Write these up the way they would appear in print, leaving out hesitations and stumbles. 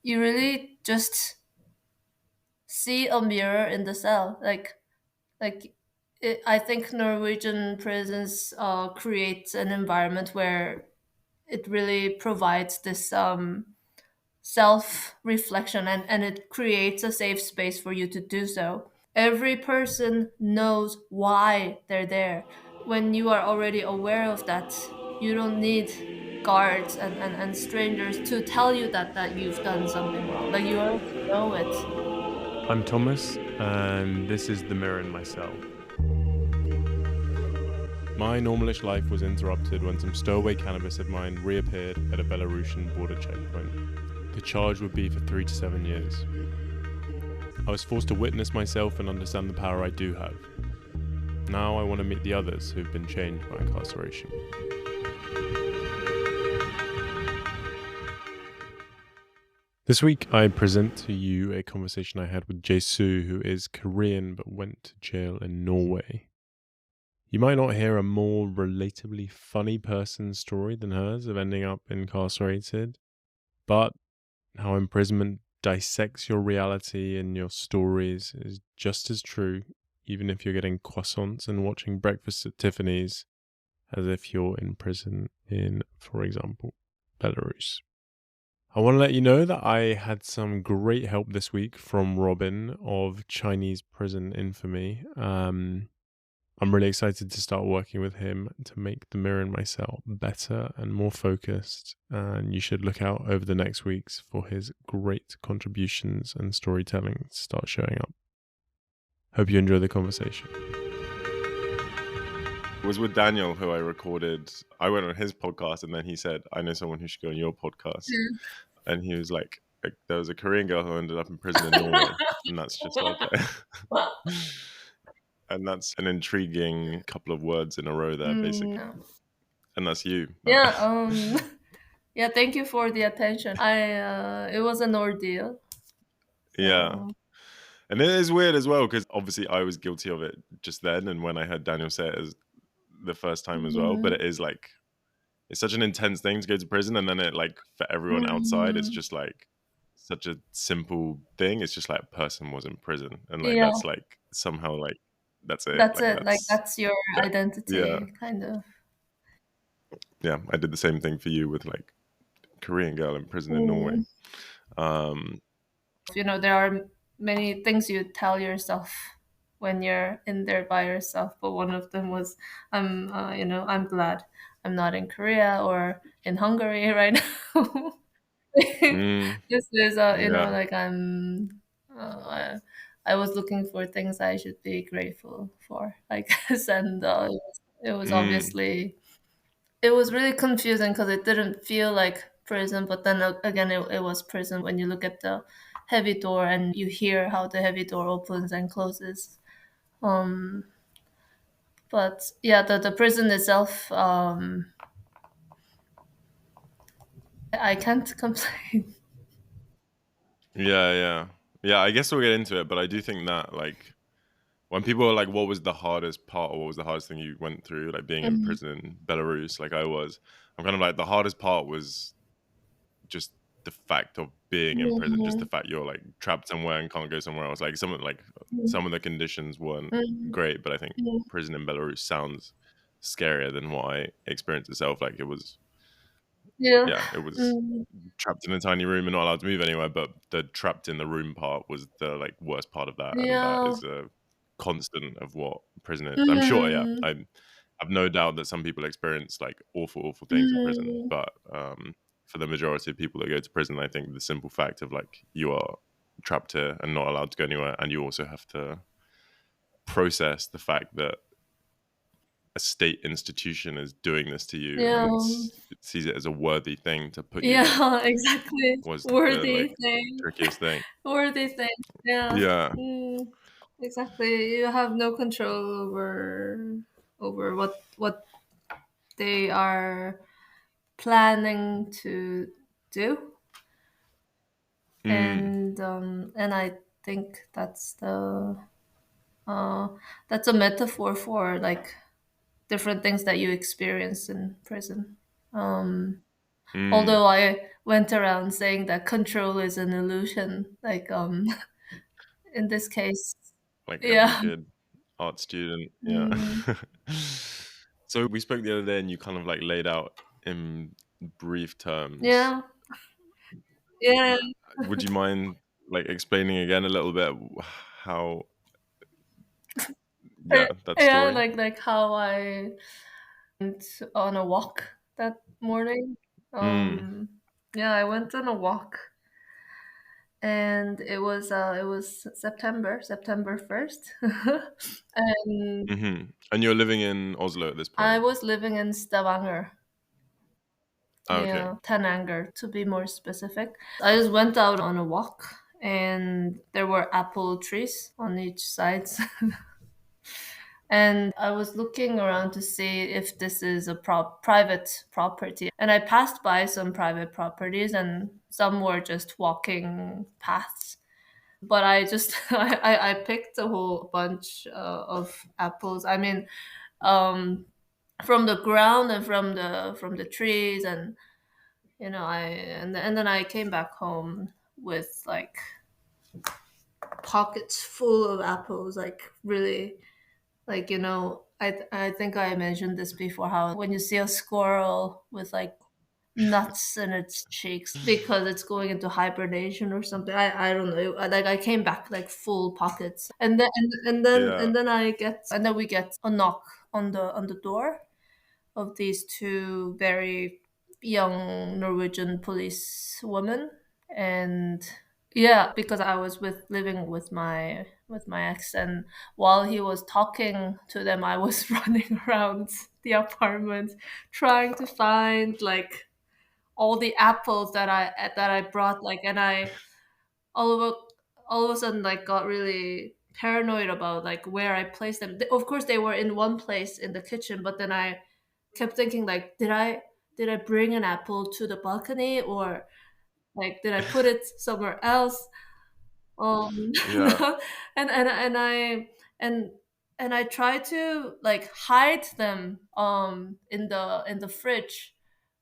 you really just see a mirror in the cell. I think Norwegian prisons create an environment where it really provides this self reflection, and it creates a safe space for you to do so. Every person knows why they're there. When you are already aware of that, you don't need guards and strangers to tell you that you've done something wrong. Like, you already know it. I'm Thomas, and this is The Mirror in My Cell. My normalish life was interrupted when some stowaway cannabis of mine reappeared at a Belarusian border checkpoint. The charge would be for 3 to 7 years. I was forced to witness myself and understand the power I do have. Now I want to meet the others who've been changed by incarceration. This week, I present to you a conversation I had with Jisu, who is Korean but went to jail in Norway. You might not hear a more relatably funny person's story than hers of ending up incarcerated, but how imprisonment dissects your reality and your stories is just as true, even if you're getting croissants and watching Breakfast at Tiffany's, as if you're in prison in, for example, Belarus. I want to let you know that I had some great help this week from Robin of Chinese Prison Infamy. I'm really excited to start working with him to make The Mirror in My Cell better and more focused, and you should look out over the next weeks for his great contributions and storytelling to start showing up. Hope you enjoy the conversation. It was with Daniel who I recorded. I went on his podcast, and then he said, I know someone who should go on your podcast. And he was like, there was a Korean girl who ended up in prison in Norway. And that's just okay. And that's an intriguing couple of words in a row there, basically. Yeah. And that's you. Yeah. Yeah. Thank you for the attention. It was an ordeal. Yeah. And it is weird as well, because obviously I was guilty of it just then. And when I heard Daniel say it as the first time as well, but it is like, it's such an intense thing to go to prison. And then it, like, for everyone outside, it's just like such a simple thing. It's just like a person was in prison. And like, Yeah. that's like somehow like, that's it. That's Like, it. Like, that's your identity, yeah. kind of. Yeah. I did the same thing for you with like Korean girl in prison in Norway. There are many things you tell yourself when you're in there by yourself, but one of them was, I'm glad I'm not in Korea or in Hungary right now. This is, Yeah. like, I was looking for things I should be grateful for, I guess, and it was obviously, it was really confusing because it didn't feel like prison, but then again, it was prison when you look at the heavy door and you hear how the heavy door opens and closes. Um, but yeah, the prison itself, I can't complain. Yeah, I guess we'll get into it, but I do think that, like, when people are like, what was the hardest part, or what was the hardest thing you went through, like being in Mhm. prison in Belarus, like I'm kind of like, the hardest part was just the fact of being in prison, just the Mhm. fact you're like trapped somewhere and can't go somewhere else. Like some of the conditions weren't Mhm. great, but I think Mhm. prison in Belarus sounds scarier than what I experienced itself. Like, Yeah. it was Mhm. trapped in a tiny room and not allowed to move anywhere. But the trapped in the room part was the like worst part of that, and that Yeah. is a constant of what prison is. I'm sure, yeah, Mhm. I've no doubt that some people experience like awful things in prison, Mhm. but for the majority of people that go to prison, I think the simple fact of like, you are trapped here and not allowed to go anywhere, and you also have to process the fact that a state institution is doing this to you, and Yeah. it sees it as a worthy thing to put you there, Yeah, exactly. was the like Worthy thing. trickiest thing. Worthy thing. Yeah. Yeah. Exactly. You have no control over what they are planning to do. Mm. And I think uh that's a metaphor for, like, different things that you experience in prison. Um Mm. Although I went around saying that control is an illusion, like in this case, Like every yeah. good art student, yeah. Mm, So we spoke the other day and you kind of like laid out in brief terms. yeah, yeah, Would you mind like explaining again a little bit how, yeah, that yeah, story? like how I went on a walk that morning. Mm. Um, yeah, I went on a walk, and it was September 1st, and Mhm. And you're living in Oslo at this I point? was living in Stavanger. Oh, okay. Yeah, Tananger to be more specific. I just went out on a walk, and there were apple trees on each side. And I was looking around to see if this is a private property. And I passed by some private properties, and some were just walking paths. But I just I picked a whole bunch of apples. I mean, um, from the ground and from the trees, and and then I came back home with like pockets full of apples, like really, like I think I mentioned this before, how when you see a squirrel with like nuts in its cheeks because it's going into hibernation or something. I don't know. Like I came back like full pockets, and then Yeah. and then we get a knock on the door of these two very young Norwegian police women. And yeah, because I was living with my ex, and while he was talking to them, I was running around the apartment trying to find like all the apples that I brought, like, and I all of a, all of a sudden like got really paranoid about like where I placed them. Of course they were in one place in the kitchen, but then I kept thinking like, did I bring an apple to the balcony, or like did I put it somewhere else? Um, Yeah. and and I try to like hide them in the fridge,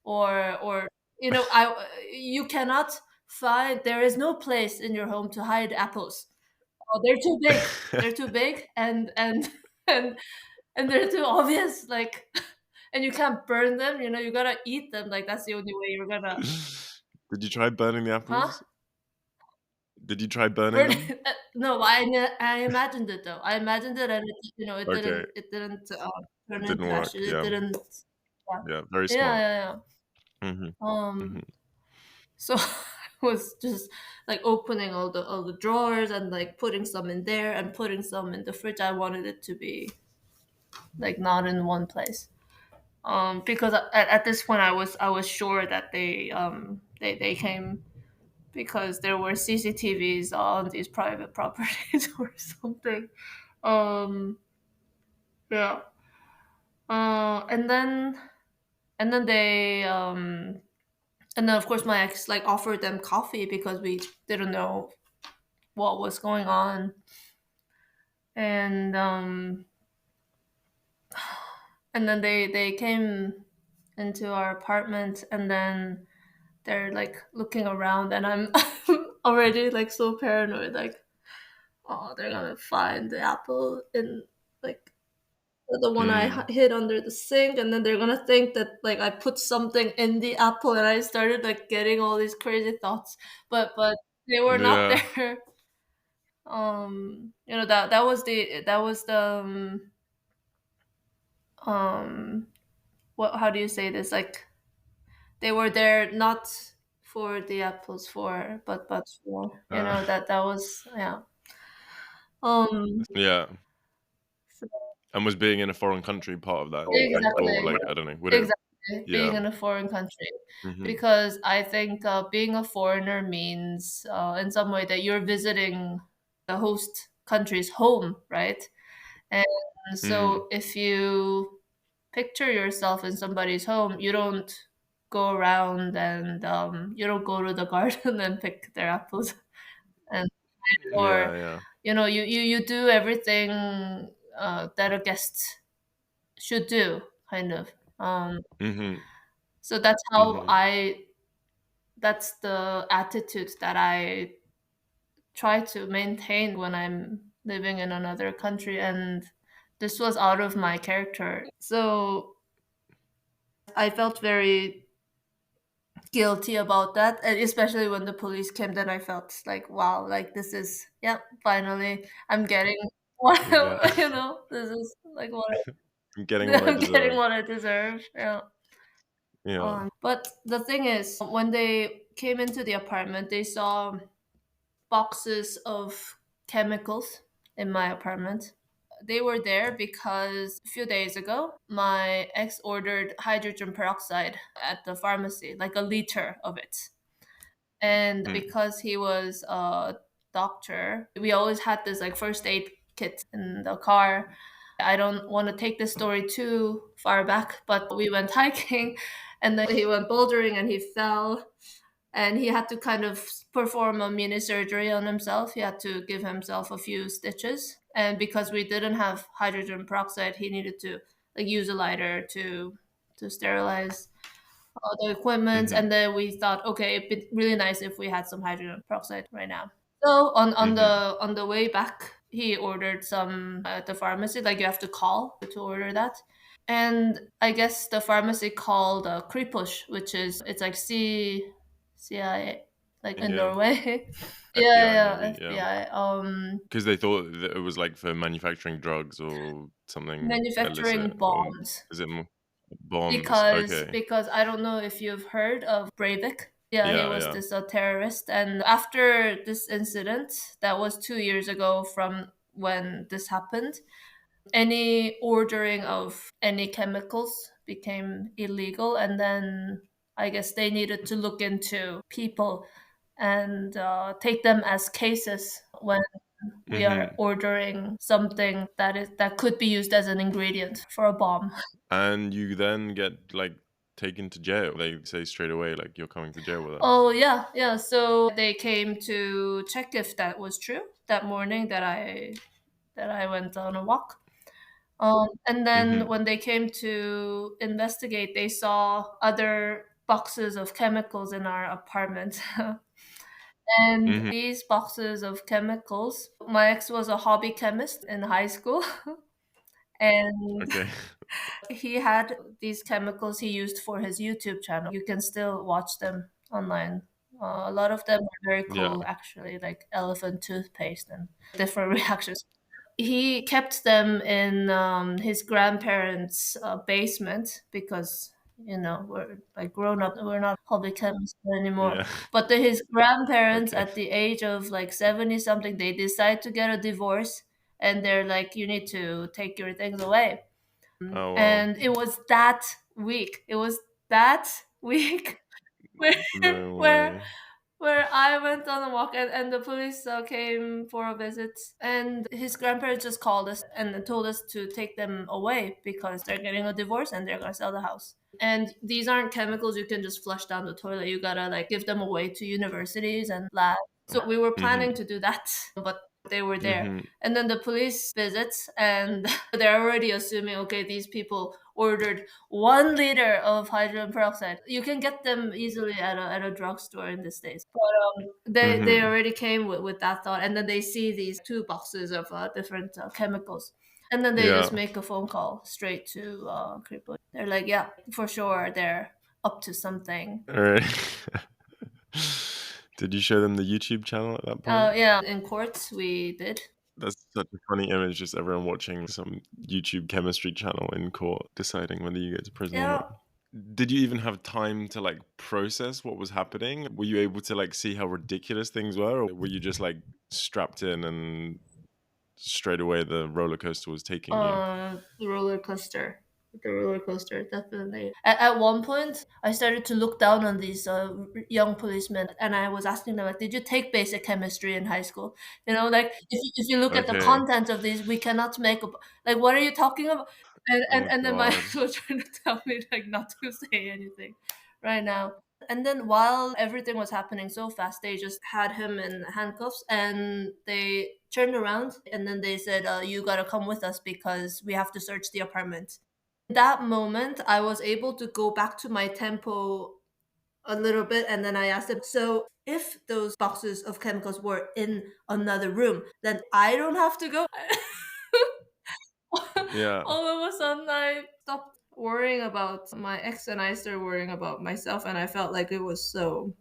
or I you cannot find, there is no place in your home to hide apples. Oh, they're too big. They're too big, and and and they're too obvious, like, and you can't burn them, you gotta eat them, like that's the only way you're gonna. Did you try burning the Huh? apples? Did you try burning Burn them? it. No, I imagined it though. I imagined it, and it Okay. didn't turn Didn't into work. ashes. It Yeah. didn't. Yeah, Yeah. Very yeah, smart. yeah. Mhm. Yeah. Mhm. So I was just like opening all the drawers and like putting some in there and putting some in the fridge. I wanted it to be like not in one place. Because at this point I was sure that they came because there were CCTVs on these private properties or something. Um, yeah. And then and then of course my ex like offered them coffee because we didn't know what was going on. And then they came into our apartment, and then they're like looking around, and I'm already like so paranoid, like, oh, they're gonna find the apple in like the one I Mm. hid under the sink, and then they're gonna think that like I put something in the apple, and I started like getting all these crazy thoughts, but they were not Yeah. there. That was the what, how do you say this, like, they were there not for the apples, but for, Uh, that was, yeah. um yeah. so And was being in a foreign country part of that? Or exactly. like, I don't know, would it? Exactly, being Yeah. in a foreign country, Mhm. because I think being a foreigner means, in some way, that you're visiting the host country's home, right? And Mm. so if you picture yourself in somebody's home, you don't go around, and you don't go to the garden and pick their apples, and Yeah, or yeah. you do everything that a guest should do, kind of. Um, Mhm. So that's how Mhm. I that's the attitude that I try to maintain when I'm living in another country, and this was out of my character. So I felt very guilty about that, and especially when the police came, then I felt like, wow, like this is, yeah, finally I'm getting what Yeah. this is like what I'm getting what I I'm getting deserve. what I deserve. Yeah. Yeah. But the thing is, when they came into the apartment, they saw boxes of chemicals in my apartment. They were there because a few days ago, my ex ordered hydrogen peroxide at the pharmacy, like a liter of it. And Mm. because he was a doctor, we always had this like first aid kit in the car. I don't want to take this story too far back, but we went hiking and then he went bouldering and he fell and he had to kind of perform a mini surgery on himself. He had to give himself a few stitches. And because we didn't have hydrogen peroxide, he needed to like use a lighter to sterilize all the equipment. Mhm. And then we thought, okay, it'd be really nice if we had some hydrogen peroxide right now. So Mhm. on the way back, he ordered some at the pharmacy. Like you have to call to order that. And I guess the pharmacy called Kripush, which is it's like CIA, like in Yeah. Norway. Yeah, FBI yeah, maybe, yeah. FBI. Because they thought that it was, like, for manufacturing drugs or something illicit, Manufacturing or bombs. is it more bombs? because Okay. because I don't know if you've heard of Breivik. Yeah, he Yeah, was yeah. this terrorist, and after this incident, that was 2 years ago from when this happened. Any ordering of any chemicals became illegal, and then I guess they needed to look into people and take them as cases when we are Mhm. ordering something that could be used as an ingredient for a bomb. And you then get, like, taken to jail. They say straight away, like, "You're coming to jail with us." Oh yeah, yeah. So they came to check if that was true that morning that I went on a walk. And then Mhm. when they came to investigate, they saw other boxes of chemicals in our apartment. And Mhm. these boxes of chemicals, my ex was a hobby chemist in high school, and Okay. he had these chemicals he used for his YouTube channel. You can still watch them online. A lot of them are very Yeah. cool, actually, like elephant toothpaste and different reactions. He kept them in his grandparents' basement because we're like grown up. We're not hobby chemists anymore. Yeah. But his grandparents, Okay. at the age of like 70 something, they decide to get a divorce, and they're like, "You need to take your things away." Oh, wow. And it was that week. It was that week where No where way. where I went on a walk, and the police came for a visit, and his grandparents just called us and told us to take them away because they're getting a divorce and they're gonna sell the house. And these aren't chemicals you can just flush down the toilet. You gotta like give them away to universities and labs. So we were planning Mhm. to do that, but they were there. Mhm. And then the police visits, and they're already assuming, okay, these people ordered 1 liter of hydrogen peroxide. You can get them easily at a drugstore in the States. But they Mhm. already came with that thought. And then they see these two boxes of different chemicals. And then they just Yeah. make a phone call straight to Kripo. They're like, yeah, for sure, they're up to something. Alright. Did you show them the YouTube channel at that point? Yeah, in court, we did. That's such a funny image, just everyone watching some YouTube chemistry channel in court, deciding whether you get to prison or not. Yeah. Did you even have time to, like, process what was happening? Were you able to, like, see how ridiculous things were, or were you just, like, strapped in and straight away the roller coaster was taking you? The roller coaster. The roller coaster, definitely. At one point, I started to look down on these young policemen, and I was asking them, like, "Did you take basic chemistry in high school?" Like, if you look at the Okay. content of these, we cannot make a like. What are you talking about? Oh And then my god. ex was trying to tell me like not to say anything right now. And then while everything was happening so fast, they just had him in handcuffs and they turned around and then they said, "You gotta come with us because we have to search the apartment." That moment, I was able to go back to my tempo a little bit, and then I asked them, so if those boxes of chemicals were in another room, then I don't have to go. Yeah. All of a sudden, I stopped worrying about my ex and I started worrying about myself, and I felt like it was so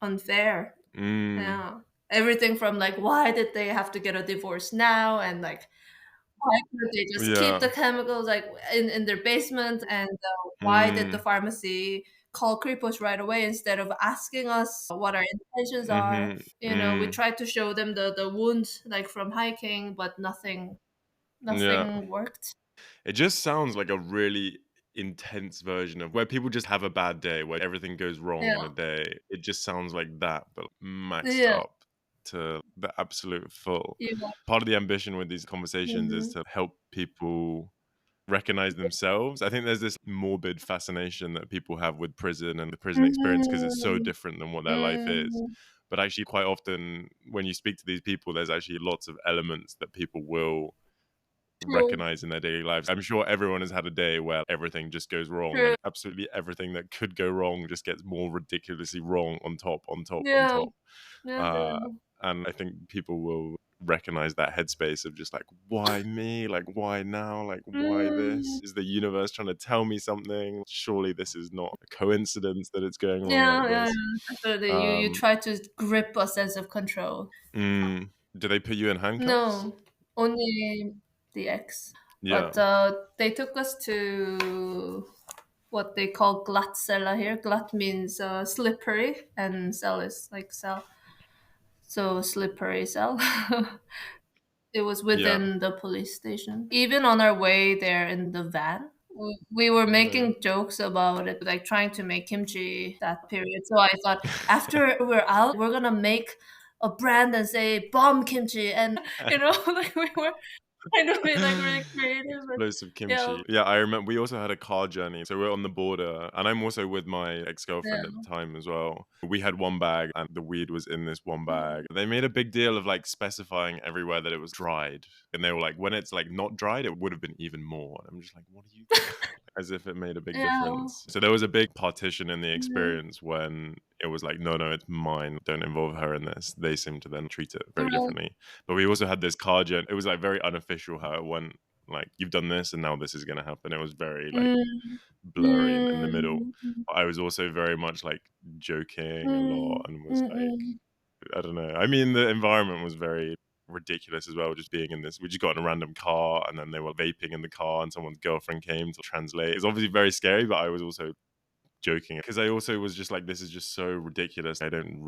unfair. Mm. Yeah. Everything from like, why did they have to get a divorce now? And like, why couldn't they just keep the Yeah. chemicals like in their basement? And why did the Mm. pharmacy call Kripos right away instead of asking us what our intentions are? Mhm. We Mm. tried to show them the wound like from hiking, but Yeah. nothing worked. It just sounds like a really intense version of where people just have a bad day, where everything goes wrong in a Yeah. day. It just sounds like that, but maxed Yeah. up to the absolute full. Yeah. Part of the ambition with these conversations is Mhm. to help people recognize themselves. I think there's this morbid fascination that people have with prison and the prison experience because it's so Mm. different than what their life is. Mm. But actually, quite often, when you speak to these people, there's actually lots of elements that people will True. recognize in their daily lives. I'm sure everyone has had a day where everything just goes wrong True. and absolutely everything that could go wrong just gets more ridiculously wrong on top, on top, on Yeah. top. Yeah. Uh, Yeah. and I think people will recognize that headspace of just like, why me? Like, why now? Like, why Mm. this? Is the universe trying to tell me something? Surely this is not a coincidence that it's going wrong like Yeah, yeah, this. yeah. Definitely. You Um, try to grip a sense of control. do they put you in handcuffs? No, only the ex. Yeah. But they took us to what they call glattcella here. Glatt means slippery, and cell is like cell. So slippery cell. It was Yeah. within the police station. Even on our way there in the van, we were Okay. making jokes about it, like trying to make kimchi that period. So I thought after we're out, we're gonna make a brand and say bomb kimchi, and like we were kind of being like really creative. And, Explosive yeah, kimchi. Yeah, I remember we also had a car journey. So we're on the border, and I'm also with my ex-girlfriend at the yeah. time as well. We had one bag, and the weed was in this one bag. They made a big deal of like specifying everywhere that it was dried. And they were like, when it's like not dried, it would have been even more. And I'm just like, what are you as if it made a big Yeah. difference. So there was a big partition in the Mhm. experience when it was like, no, no, it's mine. Don't involve her in this. They seem to then treat it very Right. differently. But we also had this car journey. It was like very unofficial how it went. Like, you've done this and now this is going to happen. It was very like Mm, blurry in the middle. mm, mm, I was also very much like joking a lot mm, and was mm, like, mm. I don't know. I mean, the environment was very ridiculous as well. Just being in this, we just got in a random car and then they were vaping in the car and someone's girlfriend came to translate. It's obviously very scary, but I was also joking because I also was just like, this is just so ridiculous. I don't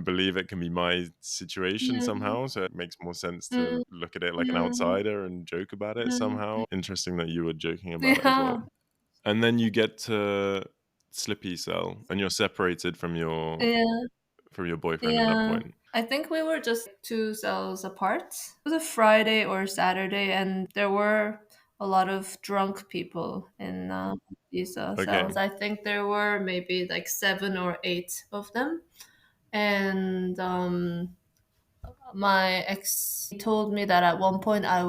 believe it can be my situation Mm, somehow. So it makes more sense to mm, look at it like an mm, outsider and joke about it mm. somehow. Interesting that you were joking about it as well. Yeah, And then you get to Slippy Cell and you're separated yeah, from your boyfriend at that yeah. point. I think we were just 2 cells apart. It was a Friday or Saturday, and there were a lot of drunk people in these cells. Okay. I think there were maybe like 7 or 8 of them. And my ex told me that at one point I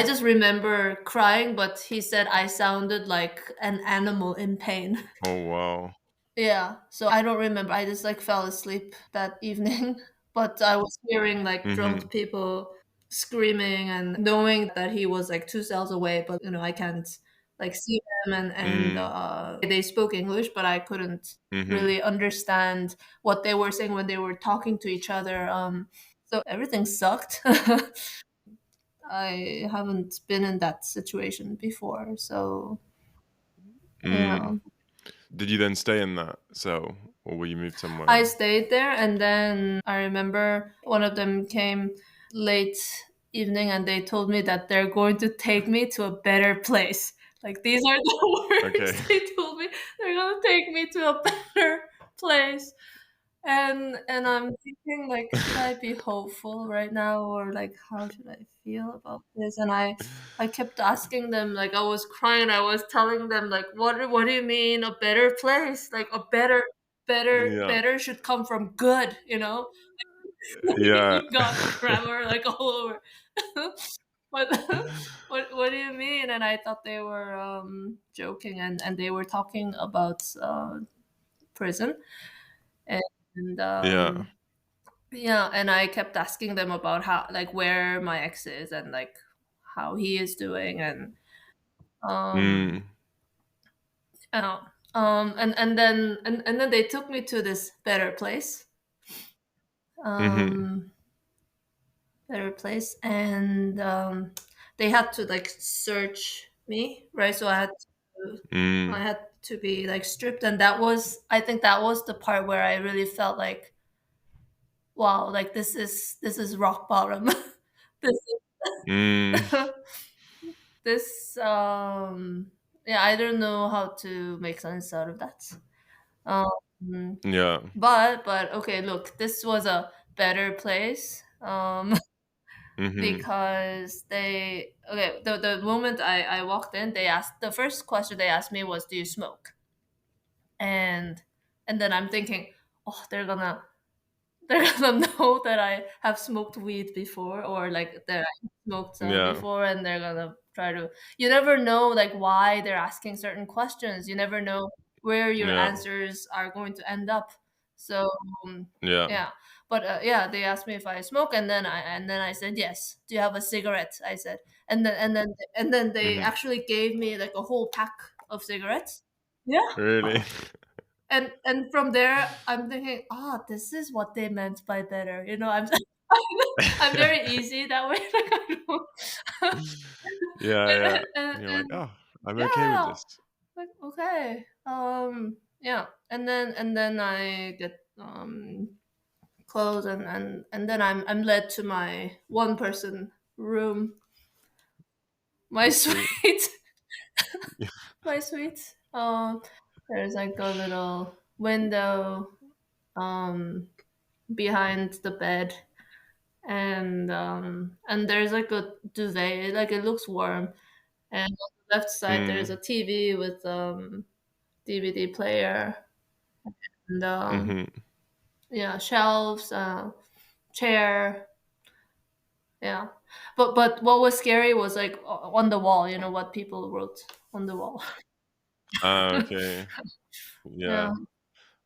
just remember crying, but he said I sounded like an animal in pain. Oh, wow. Yeah, so I don't remember. I just like fell asleep that evening, but I was hearing like Hmm. drunk people screaming and knowing that he was like 2 cells away, but I can't like see them, and Mm. they spoke English, but I couldn't Hmm. really understand what they were saying when they were talking to each other. So everything sucked. I haven't been in that situation before, so Mm. yeah. Did you then stay in that cell or were you moved I somewhere? stayed there, and then I remember one of them came late evening and they told me that they're going to take me to a better place. Like these are the Okay. words they told me. They're going to take me to a better place. And I'm thinking like, should I be hopeful right now, or like how should I feel about this? And I kept asking them, like I was crying, I was telling them like, what do you mean a better place? Like a Yeah. better should come from good, Yeah. got grammar like all over. what what do you mean? And I thought they were joking, and they were talking about prison, and Yeah. yeah, and I kept asking them about how, like, where my ex is, and like how he is doing, and um Mm. uh, and then they took me to this better place, Mhm. um and they had to like search me, right? So I Mm. had to be like stripped, and that was, I think that was the part where I really felt like, wow, like this is rock bottom. this Mm. is this yeah, I don't know how to make sense out of that. um Yeah. but okay, look, this was a better place, Mhm. because they, okay, the moment I walked in, they asked, the first question they asked me was, do you smoke? and and then I'm thinking, oh, they're gonna know that I have smoked weed before, or like that I smoked Yeah. before, and they're gonna try to. You never know, like, why they're asking certain questions. You never know where your Yeah. answers are going to end up. So Yeah. yeah, but yeah, they asked me if I smoke, and then I said yes. Do you have a cigarette? I said, and then they Mhm. actually gave me like a whole pack of cigarettes. Yeah, Really? and from there, I'm thinking, ah, this is what they meant by better. I'm very easy that way. Like, I don't, Yeah, yeah. and, And you're like, and "Oh, I'm okay with yeah, this." like, okay, yeah, and then I get clothes, and then I'm led to my one person room, my That's sweet. suite, my suite. There's like a little window um behind the bed, and there's like a duvet, like it looks warm, and on the left side there's a Mm. TV with DVD player, and Mhm. yeah, shelves, chair, yeah. But what was scary was like on the wall, what people wrote on the wall. Ah, okay. Yeah. Yeah.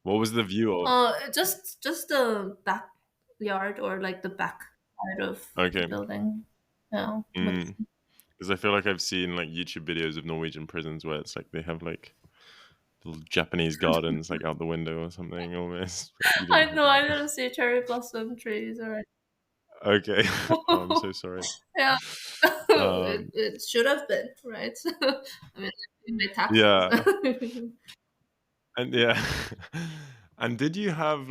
What was the view of? Just the backyard, or like the back side of the Okay. building. Yeah. With Mm. 'Cause I feel like I've seen, like, YouTube videos of Norwegian prisons where it's like they have, like, little Japanese gardens, like, out the window or something almost, but you didn't I have know, I that. didn't see cherry blossom trees, or Okay. Oh, I'm so sorry. yeah. it, Um, it should have been, right? I mean, in my taxes. yeah, and yeah. And did you have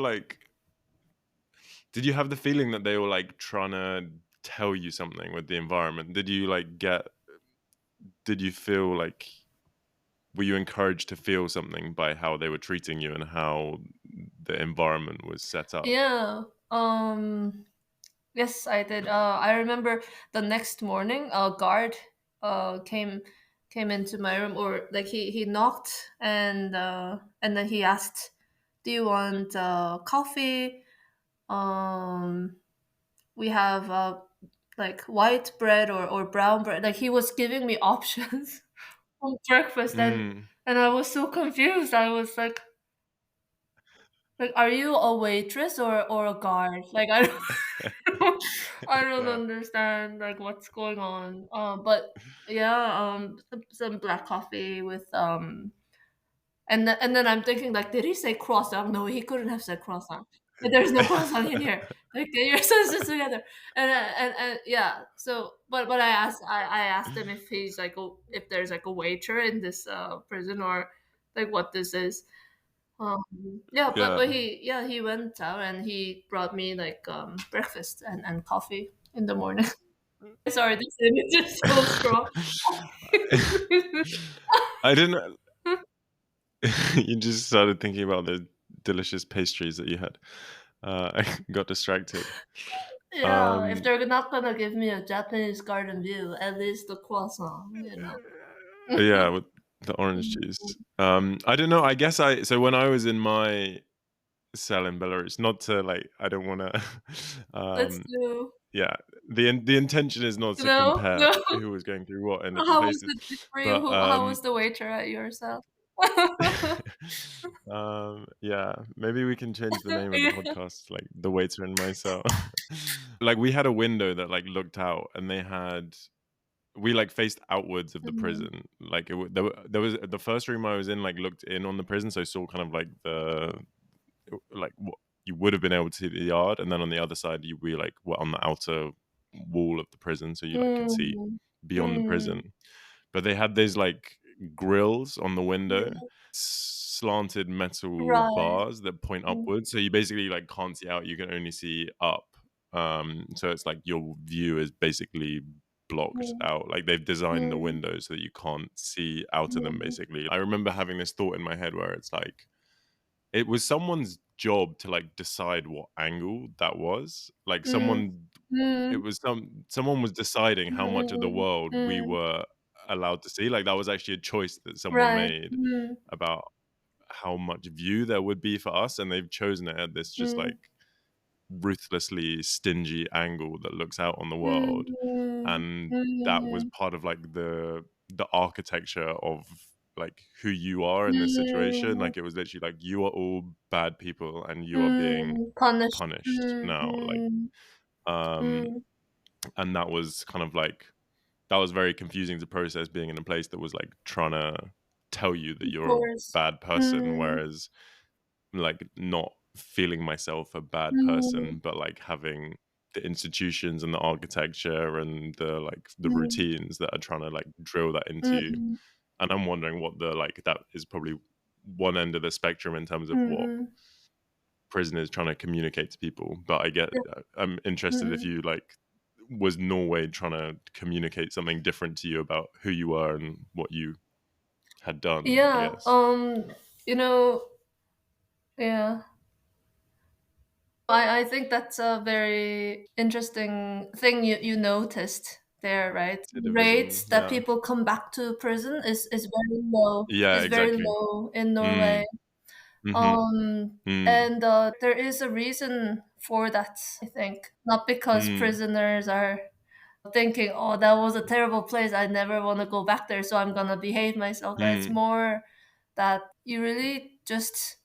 the feeling that they were, like, trying to tell you something with the environment? Did you feel like were you encouraged to feel something by how they were treating you and how the environment was set up? Yeah. Yes, I did. I remember the next morning, a guard came into my room, or like he knocked, and then he asked, "Do you want coffee? Um, we have like white bread, or brown bread." Like, he was giving me options for breakfast, Mm. and I was so confused. I was like, are you a waitress, or a guard? Like, I don't, I don't Yeah. understand like what's going on. But yeah, some black coffee with and then I'm thinking, like, did he say croissant? No, he couldn't have said croissant. There's no croissant in here. Like, get your senses together. And yeah. So, but I asked him if he's like if there's like a waiter in this prison, or like what this is. Yeah, but Yeah. he went out, and he brought me like breakfast and coffee in the morning. Sorry, this image is so strong. I didn't you just started thinking about the delicious pastries that you had. I got distracted. Yeah, if Um, they're not gonna give me a Japanese garden view, at least the croissant. yeah, with the orange juice. I don't know. I guess so when I was in my cell in Belarus, not to like, I don't want to, Let's um, do. yeah, the intention is not to No, compare no. who was going through what in different How was places, it for you? but How was the waiter at your cell? yeah, maybe we can change the name of the Yeah. podcast to, like, The Waiter in My Cell. Like, we had a window that, like, looked out, and we, like, faced outwards of the Mhm. prison. Like, there was the first room I was in, like, looked in on the prison, so I saw kind of, like, like, what you would have been able to see the yard, and then on the other side, we, like, were on the outer wall of the prison, so you, like, could see Mm. beyond the Mm. prison. But they had these, like, grills on the window, Mm. slanted metal Right. bars that point Mm. upwards, so you basically, like, can't see out, you can only see up. So it's like your view is basically blocked Mm. out, like, they've designed the Mm. windows so that you can't see out of them, Mm. basically. I remember having this thought in my head where it's like, it was someone's job to, like, decide what angle that was. Like, Mm. it Mm. was someone was deciding how much of the Mm. world we Mm. were allowed to see. Like, that was actually a choice that someone Right. made Mm. about how much view there would be for us, and they've chosen it at this just, Mm. like, ruthlessly stingy angle that looks out on the world, Mm. and that was Mm. part of, like, the architecture of, like, who you are in this situation. Mm. Like, it was literally like, you are all bad people and you are being Mm. Punished. punished Mm. now, like, Mm. um Mm. and that was kind of like, that was very confusing to process, being in a place that was, like, trying to tell you that Of you're a course. bad person, Mm. whereas, like, not feeling myself a bad Mm. person, but, like, having the institutions and the architecture and the, like, the Mm. routines that are trying to, like, drill that into you. Mm. And I'm wondering what the, like, that is probably one end of the spectrum in terms of what Mm. prison is trying to communicate to people. But I get, Yeah. I'm interested if Mm. you, like, was Norway trying to communicate something different to you about who you were and what you had done, I Yeah. guess. You know, yeah. I think that's a very interesting thing you noticed there, right? The Rates division, that yeah. people come back to prison is very low. Yeah, Is very exactly. low in Norway. Mm, mhm, mm, And there is a reason for that, I think. Not because mm, prisoners are thinking, "Oh, that was a terrible place. I never want to go back there, so I'm gonna behave myself." Right? It's mm, more that you really just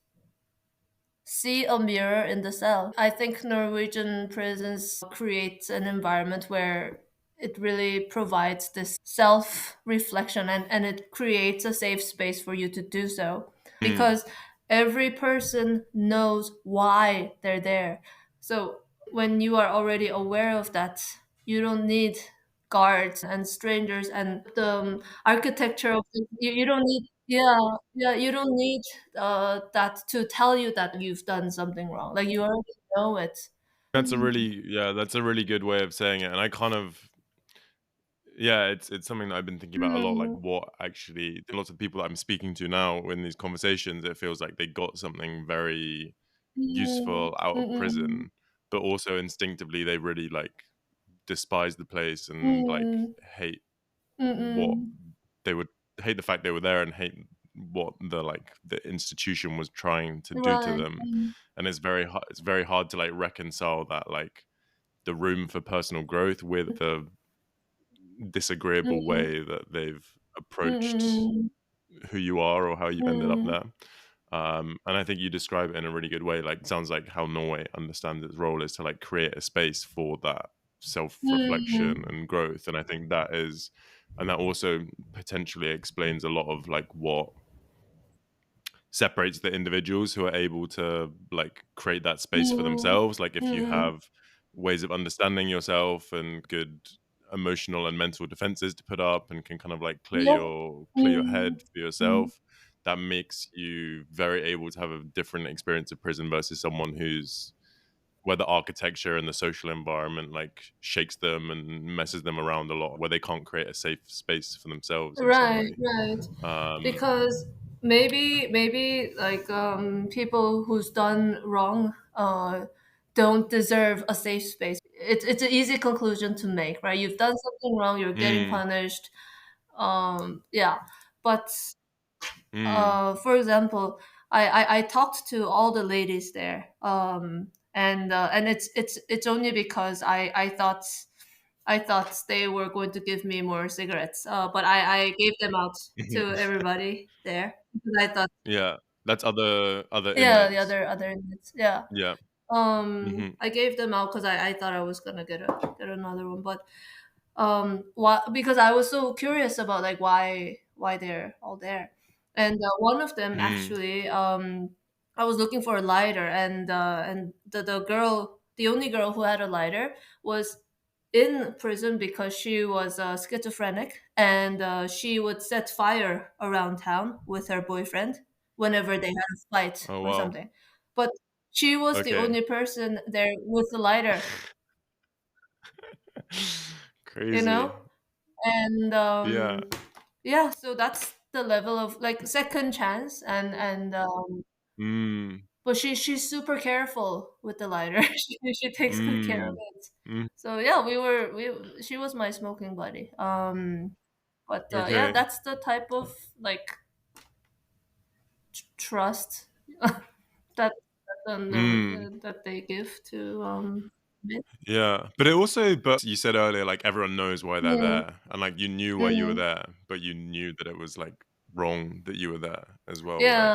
see a mirror in the cell. I think Norwegian prisons create an environment where it really provides this self reflection and it creates a safe space for you to do so mm, because every person knows why they're there. So when you are already aware of that, you don't need guards and strangers and the architecture of you don't need you don't need that to tell you that you've done something wrong. Like you already know it. That's a Mm. really, yeah, that's a really good way of saying it, and I kind of, yeah, it's something that I've been thinking about a lot, like, Mm. what actually lots of people that I'm speaking to now in these conversations, it feels like they got something very Mm. useful out of Mm-mm. prison, but also instinctively they really, like, despise the place and, like, Mm. hate what Mm-mm. they would hate the fact they were there and hate what the, like, the institution was trying to do to Right. them. And it's very hard to, like, reconcile that, like, the room for personal growth with the disagreeable Mm. way that they've approached Mm-mm. who you are or how you've ended up Mm. there. And I think you describe it in a really good way. Like, it sounds like how Norway understands its role is to, like, create a space for that self-reflection Mm. and growth. And I think that is, and that also potentially explains a lot of, like, what separates the individuals who are able to, like, create that space for Mm. themselves. Like, if you Mm. have ways of understanding yourself and good emotional and mental defenses to put up and can kind of, like, Yeah. clear your head Mm. for Mm. yourself, that makes you very able to have a different experience of prison versus someone who's, where the architecture and the social environment, like, shakes them and messes them around a lot, where they can't create a safe space for themselves in some Right, way. right. um Because maybe like people who's done wrong don't deserve a safe space. It's an easy conclusion to make, right? You've done something wrong, you're getting mm, punished. Yeah. But mm, for example, I talked to all the ladies there, and it's only because I thought they were going to give me more cigarettes, but I gave them out to everybody there because I thought, Yeah. That's other yeah, the inmates. other inmates, yeah. Yeah. Mhm. I gave them out because I thought I was gonna get another one, but why? Because I was so curious about like why they're all there, and one of them Mm. actually, I was looking for a lighter, and the only girl who had a lighter was in prison because she was schizophrenic, and she would set fire around town with her boyfriend whenever they had a fight Oh, or wow. something. But she was the Okay. only person there with a lighter, you Crazy. know? And Yeah. yeah, so that's the level of like second chance, and Mm. but she's super careful with the lighter. She takes good care of Mm. it. Mm. So yeah, we she was my smoking buddy. But yeah, Okay. that's the type of like trust that Mm. that they give to men. Yeah. But you said earlier, like, everyone knows why they're Mm, there, and, like, you knew why you were mm, there, but you knew that it was, like, wrong that you were there as well, yeah, like,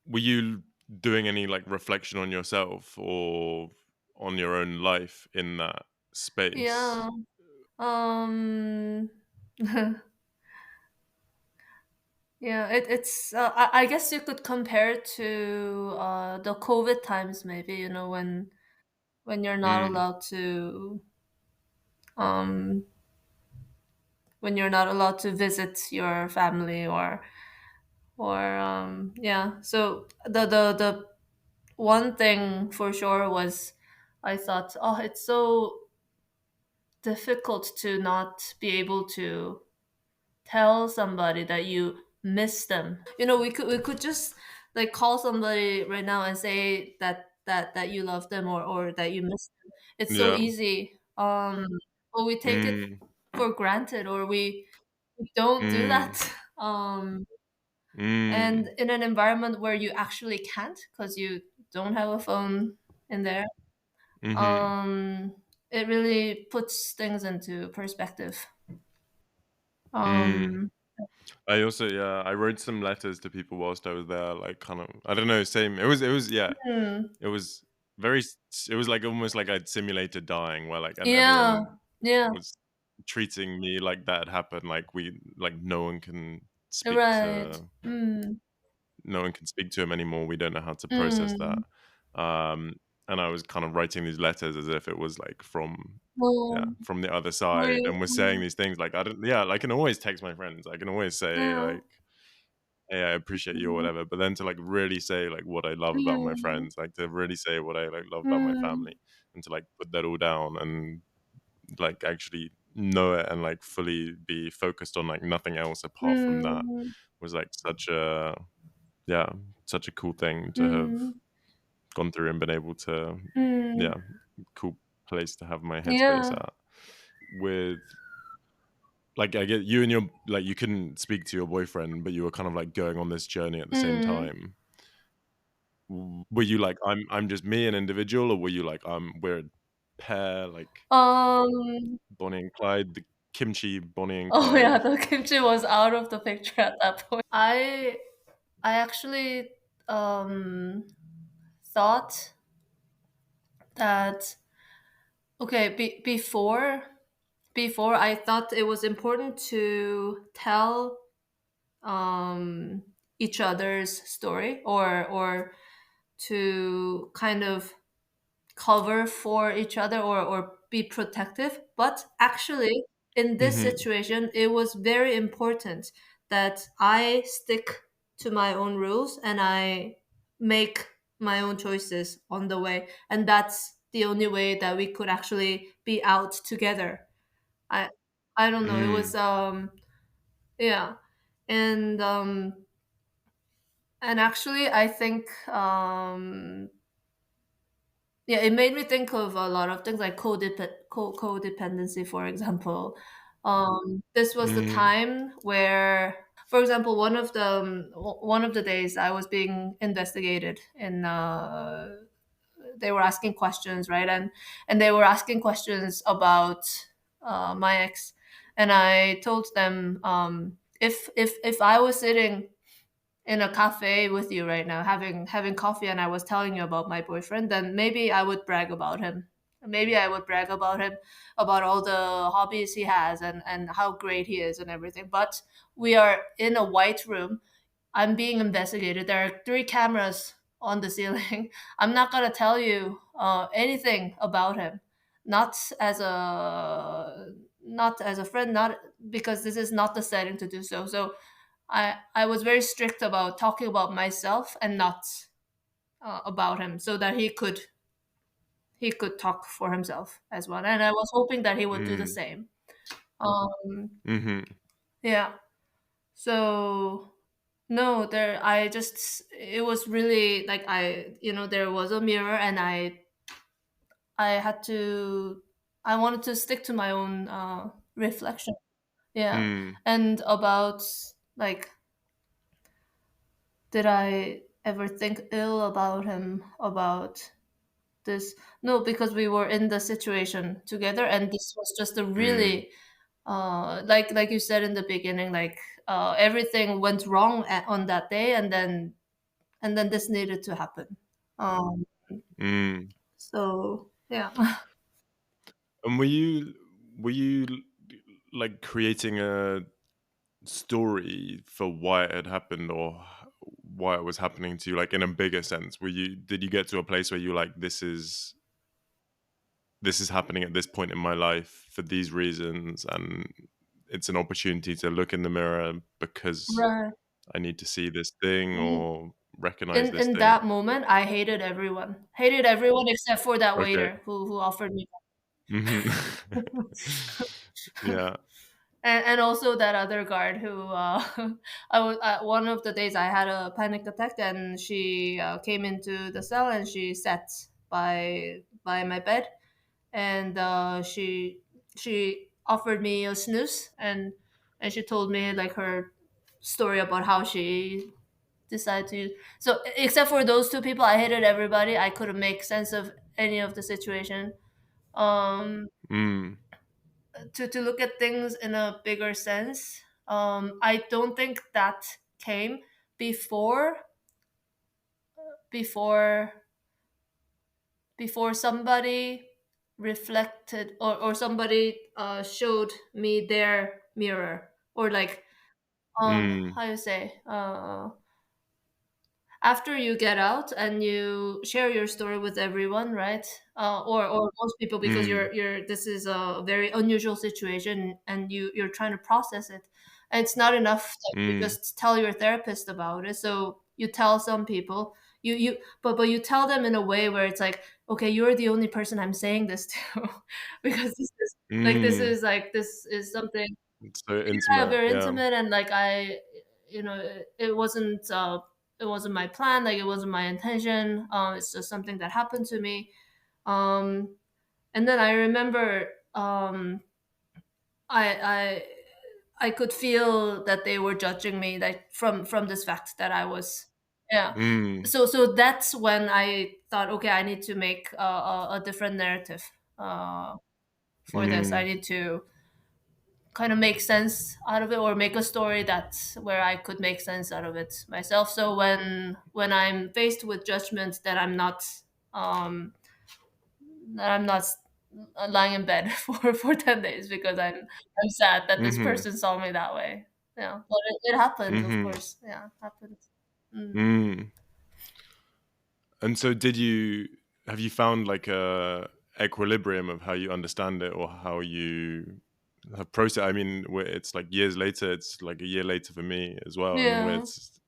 were you doing any, like, reflection on yourself or on your own life in that yeah. space? Um, yeah, it's. I guess you could compare it to the COVID times, maybe. When you're not Mm. allowed to um when you're not allowed to visit your family, or yeah. So the one thing for sure was I thought, oh, it's so difficult to not be able to tell somebody that you miss them. We could just like call somebody right now and say that you love them, or that you miss them. It's so Yeah. easy. But we take it Mm. for granted, or we don't do Mm. that. And Mm. in an environment where you actually can't because you don't have a phone in there, Mhm. um, it really puts things into perspective. Mm. Um, I also yeah, I wrote some letters to people whilst I was there, like, kind of I don't know, same it was yeah, hmm. it was it was, like, almost like I'd simulated dying where, like and Yeah, everyone yeah, was treating me like that happened, like, right. Mm, no one can speak to him anymore, we don't know how to process that. mm. Um, and I was kind of writing these letters as if it was, like, from yeah, Well, from the other were side, you and was saying these things, like, I don't yeah, like, I can always text my friends, I can always say, yeah. like, "Hey, I appreciate you," or Mm, whatever, but then to, like, really say, like, what I love about my mm, friends, like, to really say what I, like, love about my mm, family, and to, like, put that all down and, like, actually know it and, like, fully be focused on, like, nothing else apart from that mm, was, like, yeah, such a cool thing to have mm, gone through and been able to mm. yeah, cool place to have my headspace Yeah. at. With like, I get you and your like, you couldn't speak to your boyfriend, but you were kind of, like, going on this journey at the same Mm. time. Were you like, I'm just me, an individual," or were you like, we're a pair, like Um. Bonnie and Clyde, the kimchi Bonnie and Oh yeah, Clyde? the kimchi was out of the picture at that point. I actually um thought that okay, before I thought it was important to tell um each other's story, or to kind of cover for each other, or be protective. But actually, in this Mhm. situation, it was very important that I stick to my own rules and I make my own choices on the way. And that's the only way that we could actually be out together. I I don't know. It was Mm. yeah. And actually I think yeah, it made me think of a lot of things like codependency, for example. This was the Mhm. time where, for example, one of the days I was being investigated in they were asking questions, right? And they were asking questions about my ex, and I told them, if I was sitting in a cafe with you right now, having coffee, and I was telling you about my boyfriend, then maybe I would brag about him. Maybe I would brag about him, about all the hobbies he has, and how great he is and everything. But we are in a white room. I'm being investigated. There are three cameras on the ceiling. I'm not gonna tell you anything about him. Not as a not as a friend. Not because this is not the setting to do so. So I was very strict about talking about myself and not about him, so that he could talk for himself as well. And I was hoping that he would do the Mm. same. Um, Mhm. yeah. So no, there. I just it was really like there was a mirror, and I had to. I wanted to stick to my own reflection. Yeah, Mm. and about like did I ever think ill about him about this? No, because we were in the situation together, and this was just a Mm. really like you said in the beginning, like everything went wrong on that day, and then this needed to happen. um Mm. so yeah. And were you like creating a story for why it had happened, or why it was happening to you, like in a bigger sense? Did you get to a place where you like, this is happening at this point in my life for these reasons, and it's an opportunity to look in the mirror because Right. I need to see this thing Mhm. or recognize in this in thing? that moment, I hated everyone except for that Okay. waiter who offered me. Mhm. Yeah. And also that other guard who I was one of the days I had a panic attack, and she came into the cell, and she sat by my bed, and she offered me a snooze, and she told me like her story about how she decided to. So except for those two people, I hated everybody. I couldn't make sense of any of the situation. Um, Mm. to look at things in a bigger sense. I don't think that came before before before somebody reflected, or somebody showed me their mirror, or like Mm. how you say after you get out and you share your story with everyone, right? Or most people, because Mm. you're this is a very unusual situation, and you're trying to process it. And it's not enough that you Mm. just tell your therapist about it. So you tell some people, but you tell them in a way where it's like, okay, you're the only person I'm saying this to, because Mm. this is something, It's so yeah, intimate, very yeah. intimate. And like it wasn't my plan, like it wasn't my intention. It's just something that happened to me. um and then I remember, I I could feel that they were judging me, like from this fact that I was, yeah. Mm. So that's when I thought, okay, I need to make a different narrative for this. I Mm. need to kind of make sense out of it, or make a story that's where I could make sense out of it myself. So when I'm faced with judgment, um that I'm not lying in bed for 10 days because I'm sad that this Mhm. person saw me that way. Yeah, but it happened, of Mhm. course. Yeah, it happened. Mm. Mm. And so have you found like a equilibrium of how you understand it, or how you have processed? I mean, where it's like years later, it's like a year later for me as well, and where Yeah, it's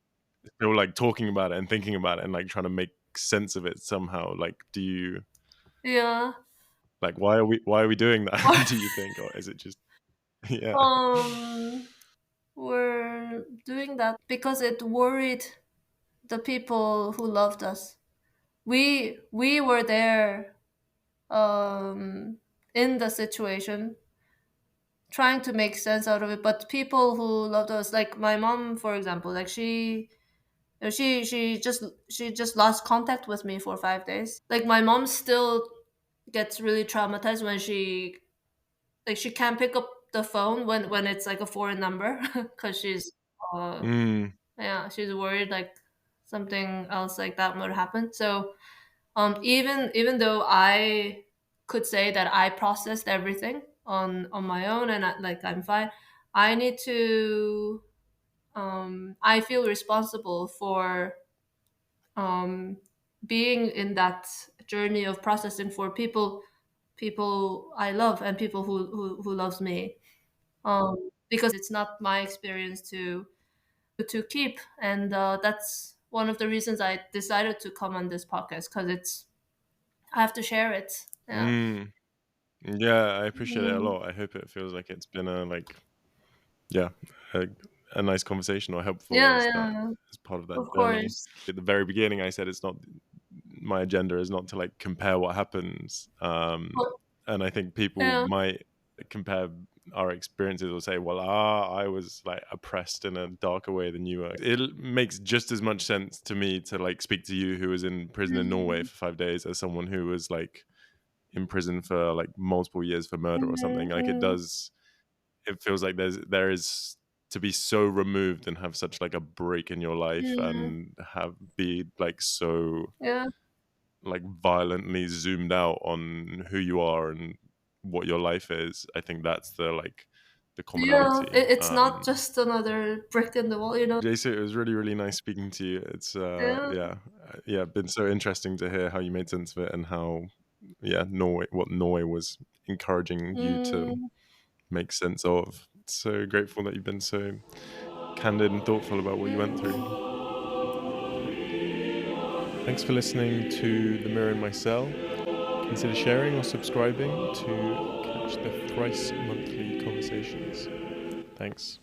still like talking about it and thinking about it and like trying to make sense of it somehow. Like, do you yeah. like, why are we doing that? Do you think, or is it just yeah? um we're doing that because it worried the people who loved us. We were there, in the situation, trying to make sense out of it. But people who loved us, like my mom, for example, like She just lost contact with me for 5 days. Like my mom still gets really traumatized when she can't pick up the phone when it's like a foreign number because uh Mm, she's worried like something else like that might happen. So even though I could say that I processed everything on my own and like I'm fine, I need to I feel responsible for um being in that journey of processing for people I love and people who loves me, because it's not my experience to keep. And that's one of the reasons I decided to come on this podcast, because it's I have to share it. Yeah. mm. Yeah, I appreciate it a Mm. lot. I hope it feels like it's been yeah, a, a nice conversation or helpful Yeah, as that yeah, as part of that of journey. course. At the very beginning, I said it's not my agenda is not to like compare what happens, Well, and I think people yeah. might compare our experiences or say, "Well, I was like oppressed in a darker way than you were." It makes just as much sense to me to like speak to you who was in prison in Norway Mhm. for 5 days as someone who was like in prison for like multiple years for murder or Mhm, something. Like it mhm. does it feels like there is to be so removed and have such like a break in your life Mhm. and have be like so Yeah. like violently zoomed out on who you are and what your life is. I think that's the like the Yeah, commonality. it's not just another brick in the wall. Jason, it was really really nice speaking to you. It's Yeah. yeah been so interesting to hear how you made sense of it and how Norway what Norway was encouraging you to Mm. make sense of. So grateful that you've been so candid and thoughtful about what you went through. Thanks for listening to The Mirror in My Cell. Consider sharing or subscribing to catch the thrice monthly conversations. Thanks.